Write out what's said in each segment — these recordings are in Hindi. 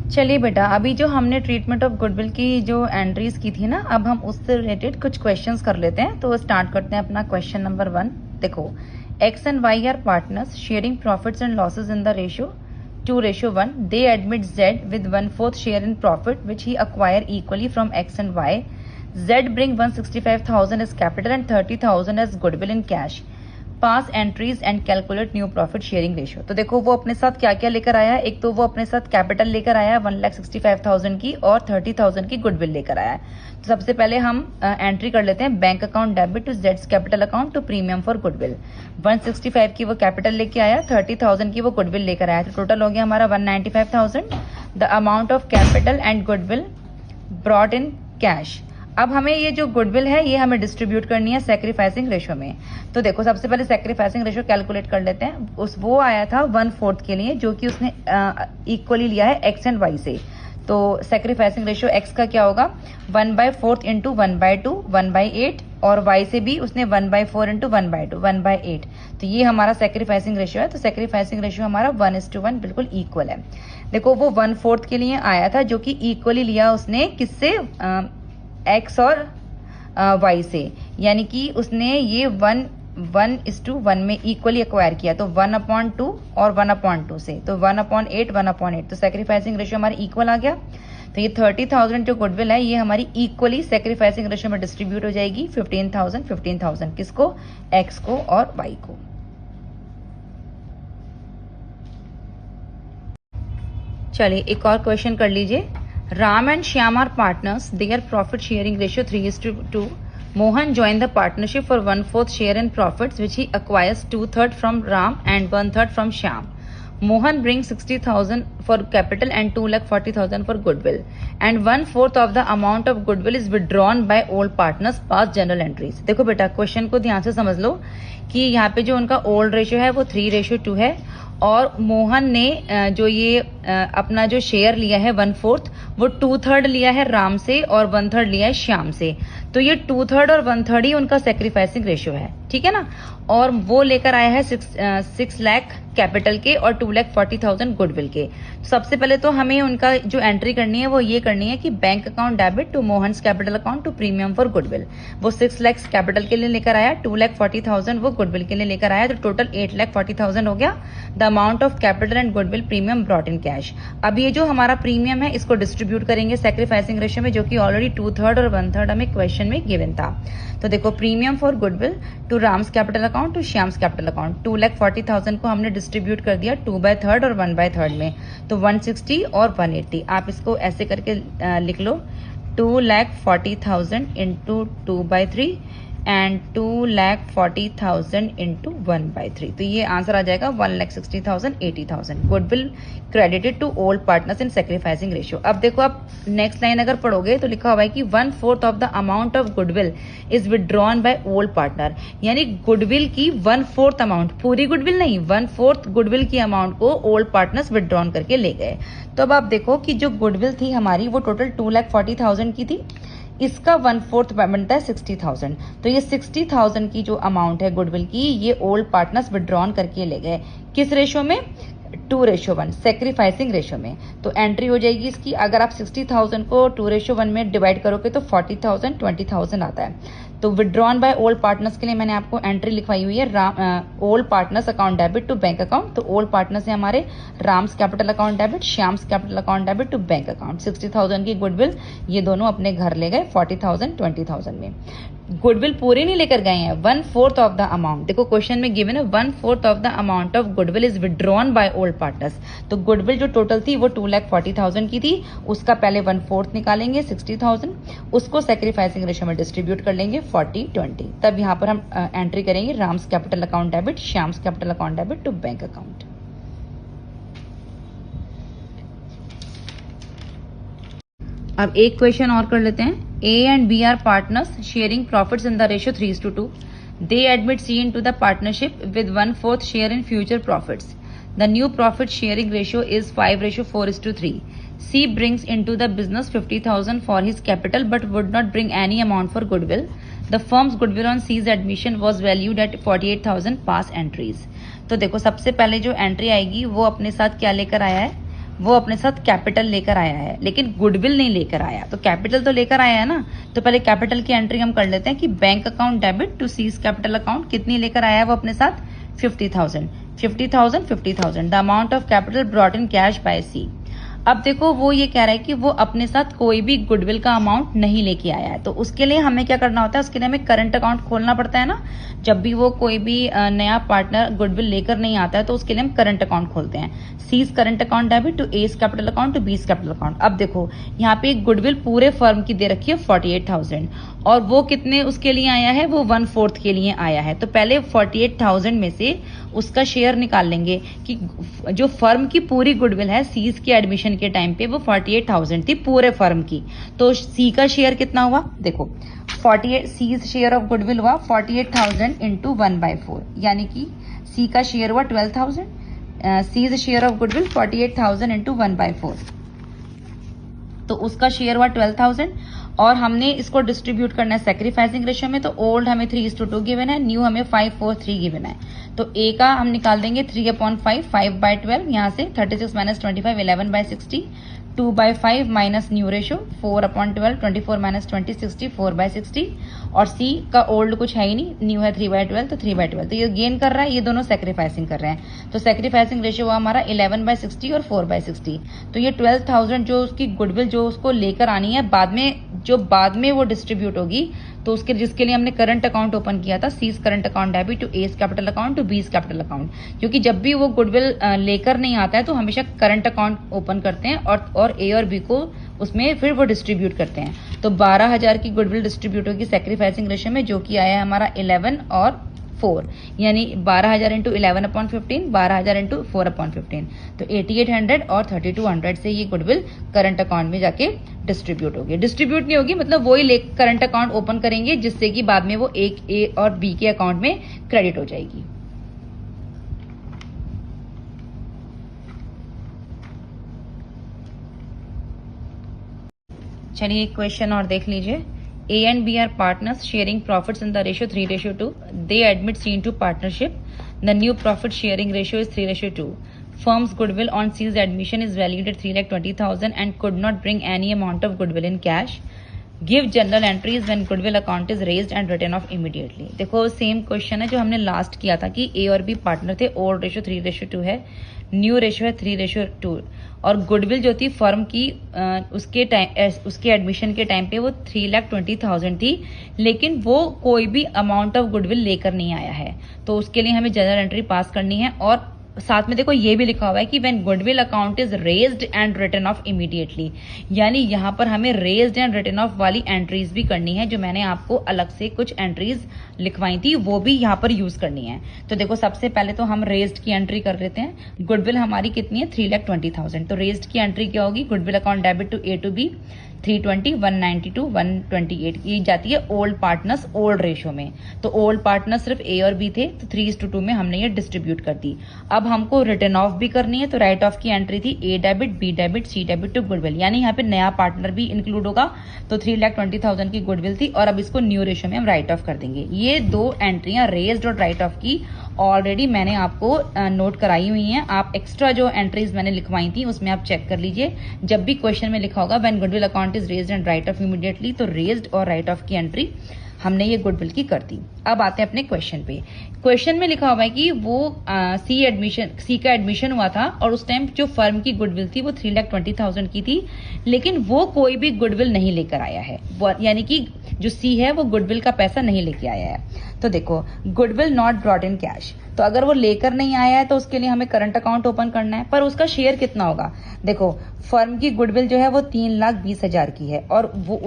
चलिए बेटा, अभी जो हमने ट्रीटमेंट ऑफ गुडविल की जो एंट्रीज की थी ना, अब हम उससे रिलेटेड कुछ क्वेश्चंस कर लेते हैं। तो स्टार्ट करते हैं अपना क्वेश्चन नंबर 1। देखो, X and Y are partners sharing profits and losses in the ratio 2:1. They admit Z with 1/4 share in profit which he acquire equally from X and Y. Z bring 165,000 as capital and 30,000 as goodwill in cash. Pass entries and calculate new profit sharing ratio. तो देखो, वो अपने साथ क्या क्या लेकर आया है। एक तो वो अपने साथ कैपिटल लेकर आया है 1,65,000 की और 30,000 की गुडविल लेकर आया है। तो सबसे पहले हम एंट्री कर लेते हैं, बैंक अकाउंट डेबिट टू जेड्स capital account to premium for goodwill. 165 की वो कैपिटल लेके आया, 30,000 की वो गुडविल लेकर आया, तो टोटल हो गया हमारा 195,000. The amount of capital and goodwill brought in cash. अब हमें ये जो गुडविल है ये हमें डिस्ट्रीब्यूट करनी है सैक्रिफाइसिंग रेशो में. तो देखो, सबसे पहले सैक्रिफाइसिंग रेशो कैलकुलेट कर लेते हैं. वो आया था 1/4 के लिए, जो कि उसने इक्वली लिया है एक्स एंड वाई से. तो सैक्रिफाइसिंग रेशो एक्स का क्या होगा, 1/4 इंटू 1/2 1/8, और वाई से भी उसने 1/4 इंटू 1/2 1/8. तो ये हमारा सैक्रिफाइसिंग रेशो है. तो सैक्रिफाइसिंग रेशो हमारा 1:1 बिल्कुल इक्वल है. देखो, वो 1/4 के लिए आया था, जो कि इक्वली लिया उसने किससे, एक्स और वाई से, यानी कि उसने ये 1:1 में इक्वली एक्वायर किया. तो 1/2 और 1/2 से, तो 1/8 1/8. तो सैक्रिफाइसिंग रेशियो हमारी इक्वल आ गया. तो ये 30,000 जो गुडविल है ये हमारी इक्वली सैक्रिफाइसिंग रेशियो में डिस्ट्रीब्यूट हो जाएगी 15,000 किसको, एक्स को और वाई को. चलिए एक और क्वेश्चन कर लीजिए. Ram and Shyam are partners. Their profit sharing ratio 3:2. Mohan joined the partnership for 1/4 share in profits, which he acquires 2/3 from Ram and 1/3 from Shyam. Mohan brings 60,000 for capital and 2,40,000 for goodwill, and 1/4 of the amount of goodwill is withdrawn by all partners past journal entries. देखो बेटा, क्वेश्चन को ध्यान से समझ लो कि यहाँ पे जो उनका ओल्ड रेशियो है वो 3:2 है, और मोहन ने जो ये अपना जो शेयर लिया है 1/4, वो 2/3 लिया है राम से और 1/3 लिया है श्याम से. तो ये 2/3 और 1/3 ही उनका सैक्रिफाइसिंग रेशियो है, ठीक है ना. और वो लेकर आया है 6 लाख कैपिटल के और 2,40,000 गुडविल के. सबसे पहले तो हमें उनका जो एंट्री करनी है वो ये करनी है कि bank account debit to Mohan's capital account to premium for goodwill. वो 6 लाख कैपिटल के लिए लेकर आया, 2,40,000 वो गुडविल के लिए लेकर आया, तो टोटल 8,40,000 हो गया. The amount of capital and goodwill premium brought in cash. अब ये जो हमारा प्रीमियम है इसको डिस्ट्रीब्यूट करेंगे सैक्रिफाइसिंग रेशियो में, जो कि ऑलरेडी 2/3 और 1/3 हमें क्वेश्चन में गिवन था. तो देखो, premium for goodwill to Ram's capital account to Shyam's capital account, 2,40,000 को हमने डिस्ट्रीब्यूट कर दिया 2/3 और 1/3 में. तो 160 और 180. आप इसको ऐसे करके लिख लो, 2,40,000 इंटू 2/3 एंड 2,40,000 इंटू 1/3. तो ये आंसर आ जाएगा 1,60,000 80,000 goodwill credited to old partners in sacrificing ratio. अब देखो, आप नेक्स्ट लाइन अगर पढ़ोगे तो लिखा हुआ है कि 1/4 of the amount of goodwill is withdrawn by old partner. यानी गुडविल की 1/4 अमाउंट, पूरी गुडविल नहीं, 1/4 गुडविल की अमाउंट को ओल्ड पार्टनर्स विदड्रॉन करके ले गए. तो अब आप देखो कि जो गुडविल थी हमारी वो टोटल 2,40,000 की थी, इसका 1/4 बनता है 60,000. तो ये 60,000 की जो अमाउंट है गुडविल की, ये ओल्ड पार्टनर्स विड्रॉन करके ले गए. किस रेशो में, 2:1 सैक्रिफाइसिंग रेशो में. तो एंट्री हो जाएगी इसकी, अगर आप 60,000 को 2:1 में डिवाइड करोगे तो 40,000 20,000 आता है. तो विड्रॉन बाय ओल्ड पार्टनर्स के लिए मैंने आपको एंट्री लिखवाई हुई है, old partners account debit to bank account. तो ओल्ड पार्टनर्स है हमारे Ram's capital account debit, Shyam's capital account debit to bank account. 60,000 की गुडविल ये दोनों अपने घर ले गए 40,000 20,000 में. गुडविल पूरे नहीं लेकर गए हैं, 1/4 ऑफ द अमाउंट. देखो क्वेश्चन में गिवन है 1/4 of the amount of goodwill is withdrawn by old partners. तो गुडविल जो टोटल थी वो 2,40,000 की थी, उसका पहले 1/4 निकालेंगे 60,000, उसको सैक्रिफाइसिंग रेशो में डिस्ट्रीब्यूट कर लेंगे 40-20. तब यहाँ पर हम एंट्री करेंगे Ram's capital account debit, Shyam's capital account debit to bank account. अब एक क्वेश्चन और कर लेते हैं. A and B are partners sharing profits in the ratio 3:2. They admit C into the partnership with 1/4 share in future profits. The new profit sharing ratio is 5:4:3. C brings into the business 50,000 for his capital but would not bring any amount for goodwill. The firm's goodwill on C's admission was valued at 48,000 past entries. तो देखो, सबसे पहले जो एंट्री आएगी वो अपने साथ क्या लेकर आया है, वो अपने साथ कैपिटल लेकर आया है, लेकिन गुडविल नहीं लेकर आया। तो कैपिटल तो लेकर आया है ना, तो पहले कैपिटल की एंट्री हम कर लेते हैं कि bank account debit to C's capital account कितनी लेकर आया है वो अपने साथ 50,000 50,000 50,000 the amount of capital brought in cash by C. अब देखो वो ये कह रहा है कि वो अपने साथ कोई भी गुडविल का अमाउंट नहीं लेके आया है, तो उसके लिए हमें क्या करना होता है, उसके लिए हमें करंट अकाउंट खोलना पड़ता है ना। जब भी वो कोई भी नया पार्टनर गुडविल लेकर नहीं आता है तो उसके लिए हम करंट अकाउंट खोलते हैं। C's current account debit to A's capital account to B's capital account. अब देखो यहाँ पे एक गुडविल पूरे फर्म की दे रखी है 48,000 और वो कितने उसके लिए आया है, वो 1/4 के लिए आया है। तो पहले 48,000 में से उसका शेयर निकाल लेंगे कि जो फर्म की पूरी गुडविल है सीज के एडमिशन के टाइम पे वो 48,000 थी पूरे फर्म की। तो सी का शेयर कितना हुआ, देखो 48 सीज शेयर ऑफ गुडविल हुआ 48,000 इंटू 1/4, यानी कि सी का शेयर हुआ 12,000। C's share of goodwill 48,000 into 1/4, तो उसका शेयर हुआ 12,000 और हमने इसको डिस्ट्रीब्यूट करना है सेक्रीफाइसिंग रेशियो में। तो ओल्ड हमें 3:2 गिवन है, न्यू हमें 5:4:3 गिवन है। तो ए का हम निकाल देंगे 3/5 5/12, यहाँ से 36 - 25 11/60, 2/5 माइनस न्यू रेशो 4/12, 24 - 20 60 4/60। और सी का ओल्ड कुछ है ही नहीं, न्यू है 3/12, तो 3/12। तो ये गेन कर रहा है, ये दोनों सेक्रीफाइसिंग कर रहे हैं। तो सेक्रीफाइसिंग रेशियो हुआ हमारा 11/60 और 4/60। तो ये 12,000 जो उसकी गुडविल जो उसको लेकर आनी है बाद में वो डिस्ट्रीब्यूट होगी, तो उसके जिसके लिए हमने करंट अकाउंट ओपन किया था, C's current account debit to A's capital account to B's capital account. क्योंकि जब भी वो गुडविल लेकर नहीं आता है तो हमेशा करंट अकाउंट ओपन करते हैं और ए और बी को उसमें फिर वो डिस्ट्रीब्यूट करते हैं। तो 12,000 की गुडविल डिस्ट्रीब्यूट होगी सेक्रीफाइसिंग रेशियो में, जो कि आया है हमारा 11 और 4, यानी 12,000 इंटू 11/15, 12,000 इंटू 4/15। तो 8800 और 3200 से ये गुडविल करंट अकाउंट में जाके डिस्ट्रीब्यूट होगी। डिस्ट्रीब्यूट नहीं होगी मतलब वही करंट अकाउंट ओपन करेंगे जिससे कि बाद में वो एक ए और बी के अकाउंट में क्रेडिट हो जाएगी। चलिए एक क्वेश्चन और देख लीजिए। A and B are partners sharing profits in the ratio 3:2. They admit C into partnership. The new profit sharing ratio is 3:2. Firm's goodwill on C's admission is valued at 3,20,000 and could not bring any amount of goodwill in cash. Give general entries when goodwill account is raised and written off immediately. देखो सेम क्वेश्चन है जो हमने लास्ट किया था कि A और B पार्टनर थे, ओल्ड रेशियो 3:2 है, न्यू रेशियो है 3:2 और गुडविल जो थी फर्म की उसके एडमिशन के टाइम पे वो 3,20,000 थी, लेकिन वो कोई भी अमाउंट ऑफ गुडविल लेकर नहीं आया है। तो उसके लिए हमें जनरल एंट्री पास करनी है और साथ में देखो ये भी लिखा हुआ है कि when goodwill account is raised and written off immediately, यानी यहाँ पर हमें रेज्ड एंड रिटन ऑफ वाली एंट्रीज भी करनी है। जो मैंने आपको अलग से कुछ एंट्रीज लिखवाई थी वो भी यहाँ पर यूज करनी है। तो देखो सबसे पहले तो हम रेज्ड की एंट्री कर लेते हैं। गुडविल हमारी कितनी है 3,20,000, तो रेज्ड की एंट्री क्या होगी, goodwill account debit to A to B 320, 192, 128 ये जाती है ओल्ड पार्टनर्स ओल्ड रेशियो में। तो ओल्ड पार्टनर्स सिर्फ ए और बी थे, तो 3:2 में हमने ये डिस्ट्रीब्यूट कर दी। अब हमको रिटर्न ऑफ भी करनी है, तो राइट ऑफ की एंट्री थी A debit, B debit, C debit to goodwill, यानी यहाँ पे नया पार्टनर भी इंक्लूड होगा। तो 3,20,000 की गुडविल थी और अब इसको न्यू रेशियो में हम राइट ऑफ कर देंगे। ये दो एंट्रियां रेज्ड और राइट ऑफ की ऑलरेडी मैंने आपको नोट कराई हुई हैं। आप एक्स्ट्रा जो एंट्रीज मैंने लिखवाई थी उसमें आप चेक कर लीजिए। जब भी क्वेश्चन में लिखा होगा when goodwill account is raised and right of immediately, तो रेज्ड और राइट ऑफ की एंट्री हमने ये गुडविल की कर दी। अब आते हैं अपने क्वेश्चन पे। क्वेश्चन में लिखा हुआ है कि वो सी का एडमिशन हुआ था और उस टाइम जो फर्म की गुडविल थी वो 3,20,000 की थी, लेकिन वो कोई भी गुडविल नहीं लेकर आया है, यानी कि जो सी है वो गुडविल का पैसा नहीं लेके आया है। तो देखो goodwill not brought in cash, तो अगर वो लेकर नहीं आया है तो उसके लिए हमें करंट अकाउंट ओपन करना है, पर उसका शेयर कितना होगा। देखो फर्म की गुडविल जो है वो 3,20,000 की है और वो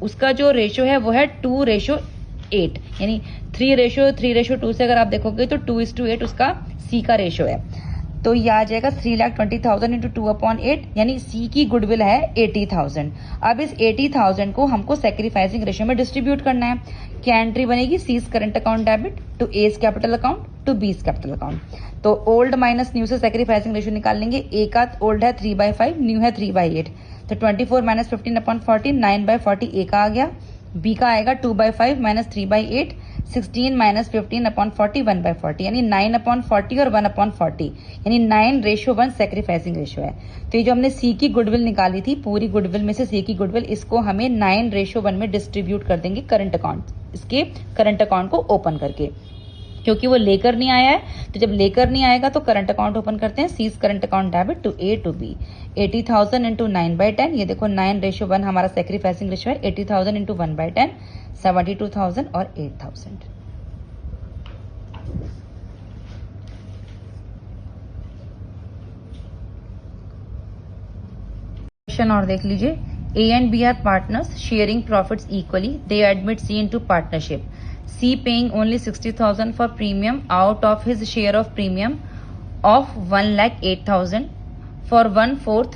उसका जो रेशियो है वो है 2:8, यानी 3:2 से अगर आप देखोगे तो 2:8 उसका सी का रेशियो है। तो ये आ जाएगा 3,20,000 इंटू 2/8, यानी सी की गुडविल है 80,000। अब इस 80,000 को हमको सेक्रीफाइसिंग रेशियो में डिस्ट्रीब्यूट करना है। क्या एंट्री बनेगी, C's current account debit to A's capital account to B's capital account. तो ओल्ड माइनस न्यू से सेक्रीफाइसिंग रेशियो निकाल लेंगे। ए का ओल्ड है 3/5, न्यू है 3/8, तो 24 - 15/40 9/40 ए का आ गया। बी का आएगा 2/5 माइनस 3/8, 16 माइनस 15/40, 1/40, यानी 9/40 और 1/40, यानी 9:1 सेक्रीफाइसिंग रेशियो है। तो ये जो हमने सी की गुडविल निकाली थी, पूरी गुडविल में से सी की गुडविल, इसको हमें 9:1 में डिस्ट्रीब्यूट कर देंगे करंट अकाउंट, इसके करंट अकाउंट को ओपन करके, क्योंकि वो लेकर नहीं आया है। तो जब लेकर नहीं आएगा तो करंट अकाउंट ओपन करते हैं, C's current account debit to A to B. 80,000 into 9/10, ये देखो 9:1 हमारा सेक्रीफाइसिंग रेशियो है। 80,000 इंटू 1/10, 72,000 और 8,000। क्वेश्चन और देख लीजिए। A and B are partners sharing profits equally, they admit C into partnership, C paying only 60,000 for premium out of his share of premium of 1,08,000 for 1/4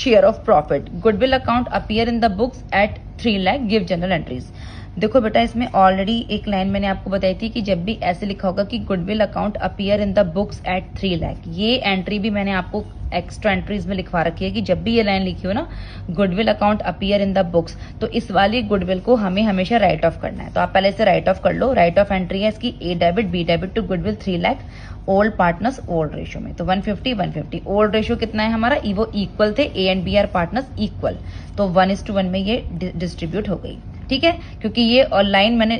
share of profit. Goodwill account appear in the books at 3 lakh. Give general entries. देखो बेटा, इसमें ऑलरेडी एक लाइन मैंने आपको बताई थी कि जब भी ऐसे लिखा होगा कि goodwill account appear in the books at 3 lakh, ये एंट्री भी मैंने आपको एक्स्ट्रा एंट्रीज में लिखवा रखी है कि जब भी ये लाइन लिखी हो ना, goodwill account appear in the books, तो इस वाली गुडविल को हमें हमेशा राइट ऑफ करना है। तो आप पहले इसे राइट ऑफ कर लो। राइट ऑफ एंट्री है इसकी A debit B debit to goodwill 3 lakh, old partners old ratio में। तो 150 ओल्ड रेशियो कितना है हमारा, वो इक्वल थे, A and B are partners equal, तो 1:1 में ये डिस्ट्रीब्यूट हो गई। ठीक है, क्योंकि ये और लाइन मैंने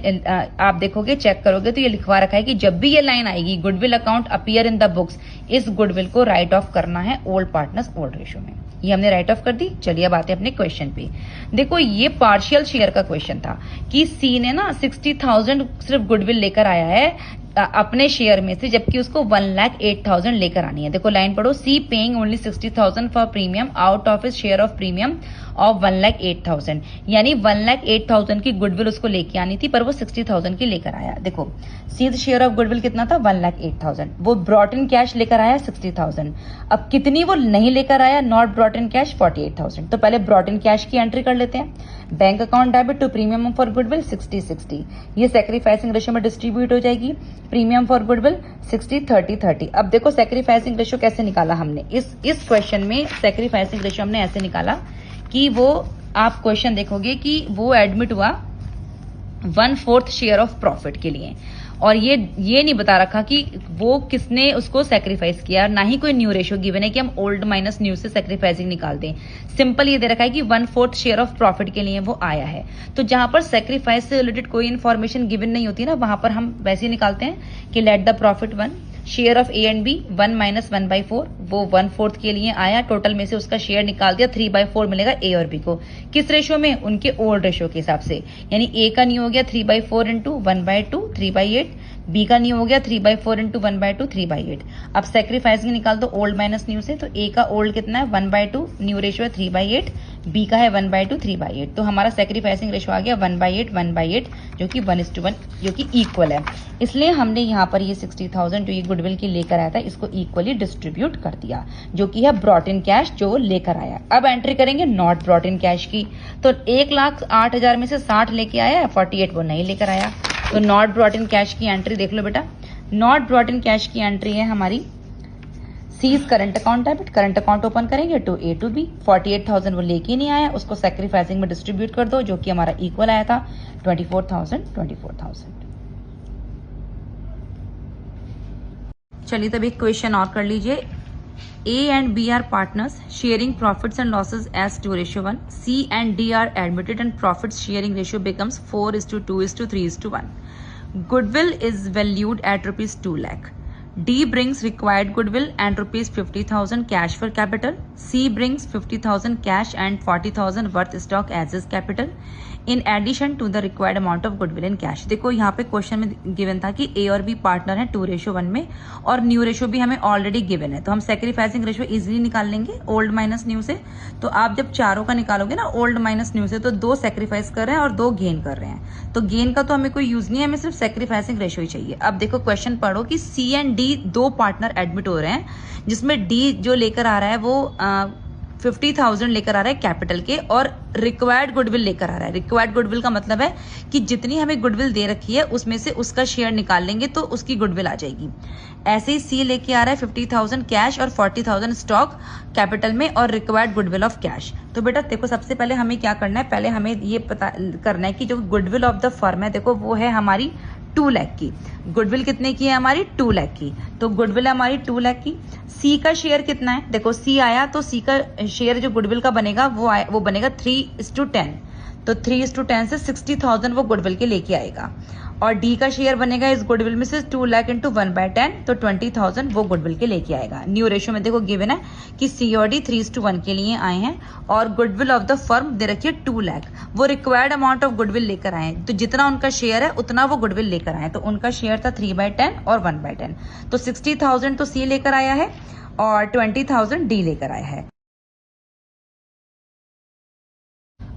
आप देखोगे, चेक करोगे तो ये लिखवा रखा है कि जब भी ये लाइन आएगी goodwill account appear in the books, इस गुडविल को राइट ऑफ करना है ओल्ड पार्टनर्स ओल्ड रेशियो में। ये हमने राइट ऑफ कर दी। चलिए अब आते हैं अपने क्वेश्चन पे। देखो, ये पार्शियल शेयर का क्वेश्चन था कि सी ने ना 60,000 सिर्फ गुडविल लेकर आया है अपने शेयर में से, जबकि उसको 1,08,000 लेकर आनी है। देखो लाइन पढ़ो, C paying only 60,000 for premium out of his share of premium ऑफ 1,08,000, यानी 1,08,000 की गुडविल उसको लेके आनी थी, पर वो 60,000 की लेकर आया। देखो, सी शेयर ऑफ गुडविल कितना था, 1,08,000, वो ब्रॉट इन कैश लेकर आया 60,000। अब कितनी वो नहीं लेकर आया, नॉट ब्रॉट इन कैश 48,000। तो पहले ब्रॉट इन कैश की एंट्री कर लेते हैं। Bank account debit to premium for goodwill 60-60, ये सेक्रीफाइसिंग रेशियो में डिस्ट्रीब्यूट हो जाएगी। Premium for goodwill 60-30-30। अब देखो सेक्रीफाइसिंग रेशियो कैसे निकाला हमने, इस क्वेश्चन में सेक्रीफाइसिंग रेशियो हमने ऐसे निकाला कि वो, आप क्वेश्चन देखोगे कि वो एडमिट हुआ 1/4 शेयर ऑफ प्रॉफिट के लिए, और ये नहीं बता रखा कि वो किसने उसको सेक्रीफाइस किया, ना ही कोई न्यू रेशियो गिवन है कि हम ओल्ड माइनस न्यू से सेक्रीफाइसिंग निकाल दें। सिंपल ये दे रखा है कि 1/4 शेयर ऑफ प्रॉफिट के लिए वो आया है। तो जहां पर सेक्रीफाइस से रिलेटेड कोई इन्फॉर्मेशन गिवन नहीं होती ना, वहां पर हम वैसे ही निकालते हैं कि let the profit 1 share of A and B 1 minus 1/4, वो 1/4 के लिए आया, टोटल में से उसका शेयर निकाल दिया, 3/4 मिलेगा ए और बी को। किस रेशियो में, उनके ओल्ड रेशियो के हिसाब से, यानी ए का न्यू हो गया 3/4 इंटू 1/2 3/8, बी का न्यू हो गया 3/4 इंटू 1/2 3/8। अब सेक्रीफाइसिंग निकाल दो ओल्ड माइनस न्यू से, तो ए का ओल्ड कितना है 1/2, न्यू रेशियो है 3/8, बी का है 1/2 3/8। तो हमारा सेक्रीफाइसिंग रेशियो आ गया 1/8 जो कि 1:1 जो कि इक्वल है। इसलिए हमने यहाँ पर ये 60,000 जो ये गुडविल की लेकर आया था, इसको इक्वली डिस्ट्रीब्यूट कर दिया, जो कि है ब्रॉट इन कैश जो लेकर आया। अब एंट्री करेंगे नॉट ब्रॉट इन कैश की, तो 1,08,000 में से 60 लेके आया, 48 वो नहीं लेकर आया। तो नॉट ब्रॉट इन कैश की एंट्री देख लो बेटा, नॉट ब्रॉट इन कैश की एंट्री है हमारी C's current account debit, current account open करेंगे टू ए टू बी। 48,000 वो लेके नहीं आया, उसको सेक्रीफाइसिंग में डिस्ट्रीब्यूट कर दो, जो कि हमारा इक्वल आया था 24,000। चलिए तब एक क्वेश्चन और कर लीजिए। A and B are partners sharing profits and losses as 2:1. C and D are admitted and profits sharing ratio becomes 4:2:3:1. Goodwill is valued at rupees 2 lakh. D brings required goodwill and rupees 50,000 cash for capital. C brings 50,000 cash and 40,000 worth stock as his capital in addition to the required amount of goodwill in cash. देखो यहाँ पे क्वेश्चन में गिवन था कि ए और बी पार्टनर है 2:1 में, और न्यू रेशियो भी हमें ऑलरेडी गिवन है, तो हम सेक्रीफाइसिंग रेशियो इजीली निकाल लेंगे ओल्ड माइनस न्यू से। तो आप जब चारों का निकालोगे ना ओल्ड माइनस न्यू से, तो 2 सेक्रीफाइस कर रहे हैं और 2 गेन कर रहे हैं, तो गेन का तो हमें कोई यूज नहीं है, हमें सिर्फ सेक्रीफाइसिंग रेशियो ही चाहिए। अब देखो क्वेश्चन पढ़ो कि सी एंड डी 2 पार्टनर एडमिट हो रहे हैं, जिसमें डी जो लेकर आ रहा है वो 50,000 लेकर आ रहा है कैपिटल के और रिक्वायर्ड गुडविल लेकर आ रहा है। रिक्वायर्ड गुडविल का मतलब है कि जितनी हमें गुडविल दे रखी है उसमें से उसका शेयर निकाल लेंगे तो उसकी गुडविल आ जाएगी। ऐसे ही सी लेके आ रहा है 50,000 कैश और 40,000 स्टॉक कैपिटल में और रिक्वायर्ड गुडविल ऑफ कैश। तो बेटा देखो सबसे पहले हमें क्या करना है, पहले हमें ये पता करना है कि जो गुडविल ऑफ द फर्म है देखो वो है हमारी 2 लाख की। गुडविल कितने की है हमारी 2 लाख की, तो गुडविल है हमारी 2 लाख की। सी का शेयर कितना है, देखो सी आया तो सी का शेयर जो गुडविल का बनेगा वो बनेगा 3:10, तो 3:10 से 60,000 वो गुडविल के लेके आएगा। और डी का शेयर बनेगा इस गुडविल में से 2 लाख इंटू 1/10, तो 20,000 वो गुडविल के लेके आएगा। न्यू रेशियो में देखो गिवन है कि सी और डी 3:1 के लिए आए हैं और गुडविल ऑफ द फर्म दे रखिए 2 लाख। वो रिक्वायर्ड अमाउंट ऑफ गुडविल लेकर आए हैं, तो जितना उनका शेयर है उतना वो गुडविल लेकर आए हैं। तो उनका शेयर था 3/10 और 1/10, तो 60,000 तो सी लेकर आया है और 20,000 डी लेकर आया है।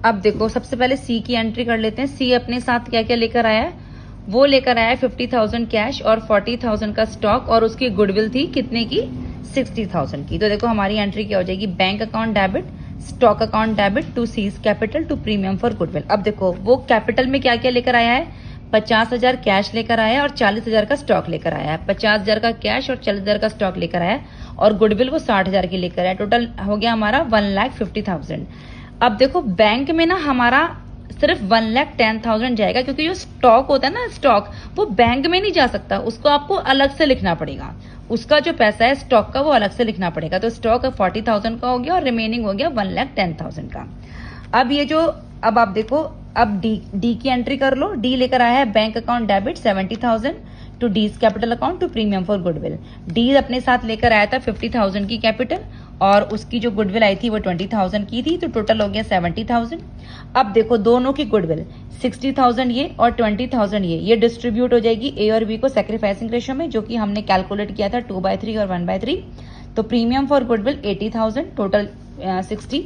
अब देखो सबसे पहले सी की एंट्री कर लेते हैं। सी अपने साथ क्या क्या लेकर आया है, वो लेकर आया है 50,000 कैश और 40,000 का स्टॉक और उसकी गुडविल थी कितने की 60,000 की। तो देखो हमारी एंट्री क्या हो जाएगी, bank account debit, stock account debit to C's capital to premium for goodwill. अब देखो वो कैपिटल में क्या क्या लेकर आया है, 50,000 कैश लेकर आया है और 40,000 का स्टॉक लेकर आया है। 50,000 का कैश और 40,000 का स्टॉक लेकर आया है और गुडविल वो 60,000 की लेकर आया। टोटल हो गया हमारा 1,50,000। अब देखो बैंक में ना हमारा सिर्फ 1,10,000 जाएगा, क्योंकि जो स्टॉक होता है ना स्टॉक, वो बैंक में नहीं जा सकता, उसको आपको अलग से लिखना पड़ेगा। उसका जो पैसा है स्टॉक का वो अलग से लिखना पड़ेगा। तो स्टॉक 40,000 का हो गया और रिमेनिंग हो गया 1,10,000 का। अब ये जो अब आप देखो अब डी की एंट्री कर लो। डी लेकर आया है bank account debit 70,000 to D's capital account to premium for goodwill. D अपने साथ लेकर आया था 50,000 की कैपिटल और उसकी जो गुडविल आई थी वो 20,000 की थी, तो टोटल हो गया 70,000। अब देखो दोनों की गुडविल 60,000 ये और 20,000 ये डिस्ट्रीब्यूट हो जाएगी ए और बी को सेक्रीफाइसिंग रेशियो में, जो कि हमने कैलकुलेट किया था 2/3 और 1/3। तो premium for goodwill 80,000, total 60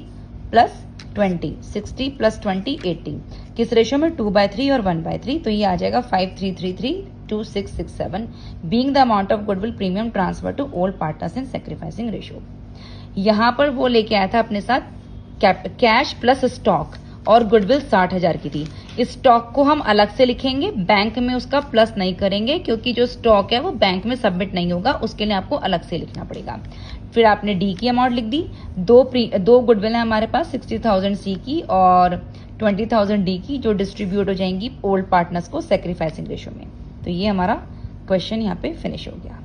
plus 20, 60 plus 20 80, किस रेशियो में 2/3 और 1/3। तो ये आ जाएगा 53332667 being the amount of goodwill premium transfer to all partners in sacrificing ratio. यहाँ पर वो लेके आया था अपने साथ कैश प्लस स्टॉक और गुडविल 60,000 की थी। इस स्टॉक को हम अलग से लिखेंगे, बैंक में उसका प्लस नहीं करेंगे, क्योंकि जो स्टॉक है वो बैंक में सबमिट नहीं होगा, उसके लिए आपको अलग से लिखना पड़ेगा। फिर आपने डी की अमाउंट लिख दी। दो गुडविल है हमारे पास 60,000 सी की और 20,000 डी की, जो डिस्ट्रीब्यूट हो जाएंगी ओल्ड पार्टनर्स को सेक्रीफाइसिंग रेशियो में। तो ये हमारा क्वेश्चन यहाँ पे फिनिश हो गया।